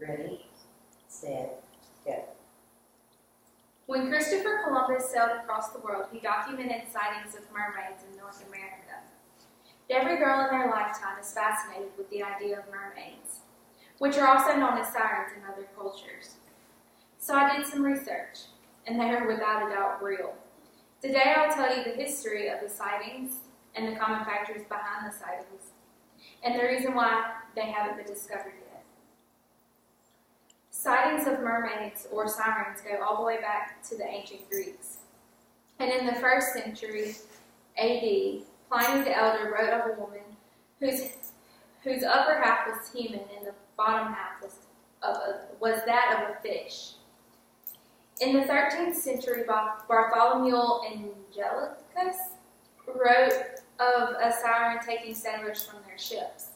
Ready, set, go. When Christopher Columbus sailed across the world, he documented sightings of mermaids in North America. Every girl in their lifetime is fascinated with the idea of mermaids, which are also known as sirens in other cultures. So I did some research, and they are without a doubt real. Today I'll tell you the history of the sightings and the common factors behind the sightings, and the reason why they haven't been discovered yet. Sightings of mermaids or sirens go all the way back to the ancient Greeks. And in the 1st century AD, Pliny the Elder wrote of a woman whose upper half was human and the bottom half was that of a fish. In the 13th century, Bartholomew Angelicus wrote of a siren taking sailors from their ships.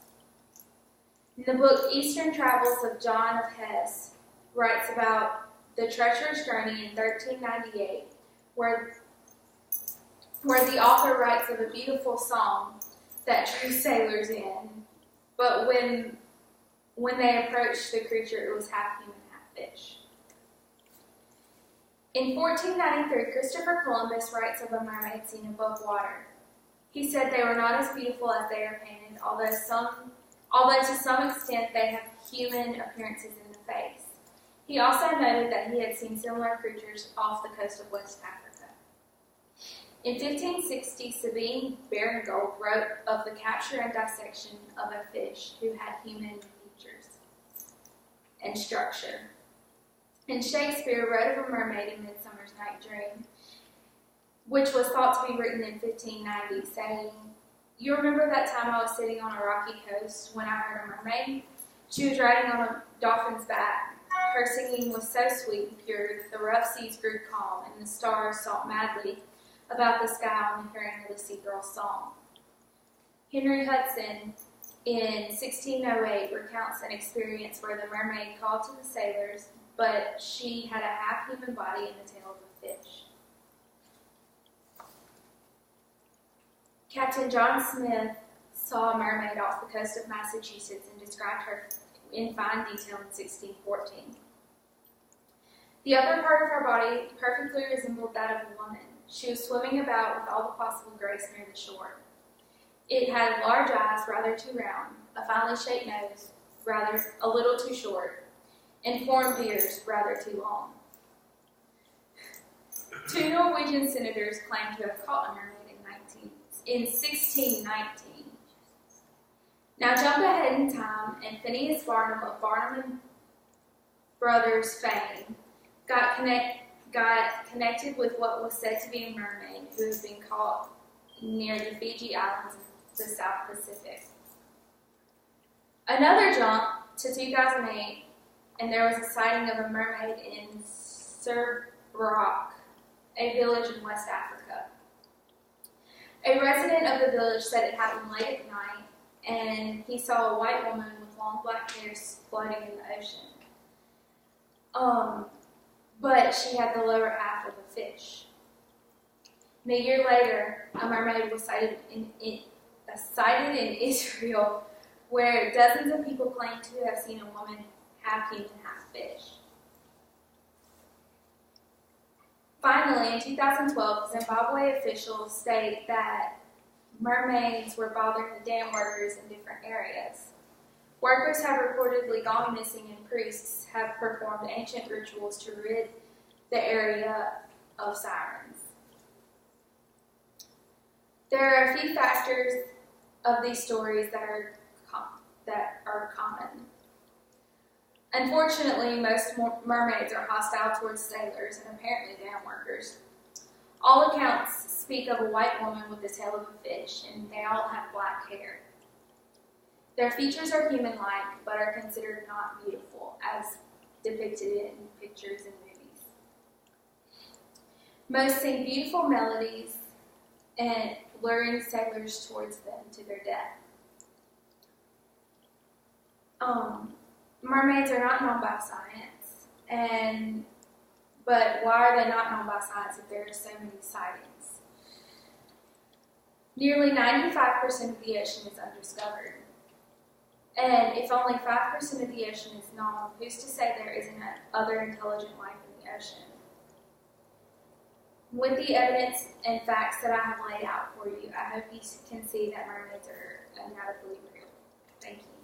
In the book Eastern Travels of John of Hesse writes about the treacherous journey in 1398, where the author writes of a beautiful song that drew sailors in, but when they approached the creature, it was half human, half fish. In 1493, Christopher Columbus writes of a mermaid seen above water. He said they were not as beautiful as they are painted, although to some extent they have human appearances in the face. He also noted that he had seen similar creatures off the coast of West Africa. In 1560, Sabine Baring-Gould wrote of the capture and dissection of a fish who had human features and structure. And Shakespeare wrote of a mermaid in Midsummer's Night Dream, which was thought to be written in 1590, saying, "You remember that time I was sitting on a rocky coast when I heard a mermaid? She was riding on a dolphin's back. Her singing was so sweet and pure that the rough seas grew calm and the stars sought madly about the sky on the hearing of the sea girl's song." Henry Hudson in 1608 recounts an experience where the mermaid called to the sailors, but she had a half-human body and the tail of a fish. Captain John Smith saw a mermaid off the coast of Massachusetts and described her in fine detail in 1614. The upper part of her body perfectly resembled that of a woman. She was swimming about with all the possible grace near the shore. It had large eyes, rather too round, a finely shaped nose, rather a little too short, and formed ears, rather too long. 2 Norwegian senators claimed to have caught a mermaid in 1619. Now jump ahead in time, and Phineas Barnum of Barnum and Brothers fame got connected with what was said to be a mermaid who had been caught near the Fiji Islands of the South Pacific. Another jump to 2008, and there was a sighting of a mermaid in Surbrok, a village in West Africa. A resident of the village said it happened late at night, and he saw a white woman with long black hair floating in the ocean. But she had the lower half of a fish. And a year later, a mermaid was sighted in Israel, where dozens of people claim to have seen a woman half human, half fish. Finally, in 2012, Zimbabwe officials state that mermaids were bothering the dam workers in different areas. Workers have reportedly gone missing, and priests have performed ancient rituals to rid the area of sirens. There are a few factors of these stories that are common. Unfortunately, most mermaids are hostile towards sailors and apparently dam workers. All accounts speak of a white woman with the tail of a fish, and they all have black hair. Their features are human-like, but are considered not beautiful, as depicted in pictures and movies. Most sing beautiful melodies and luring sailors towards them to their death. Mermaids are not known by science, but why are they not known by science if there are so many sightings? Nearly 95% of the ocean is undiscovered. And if only 5% of the ocean is known, who's to say there isn't other intelligent life in the ocean? With the evidence and facts that I have laid out for you, I hope you can see that mermaids are undoubtedly real. Thank you.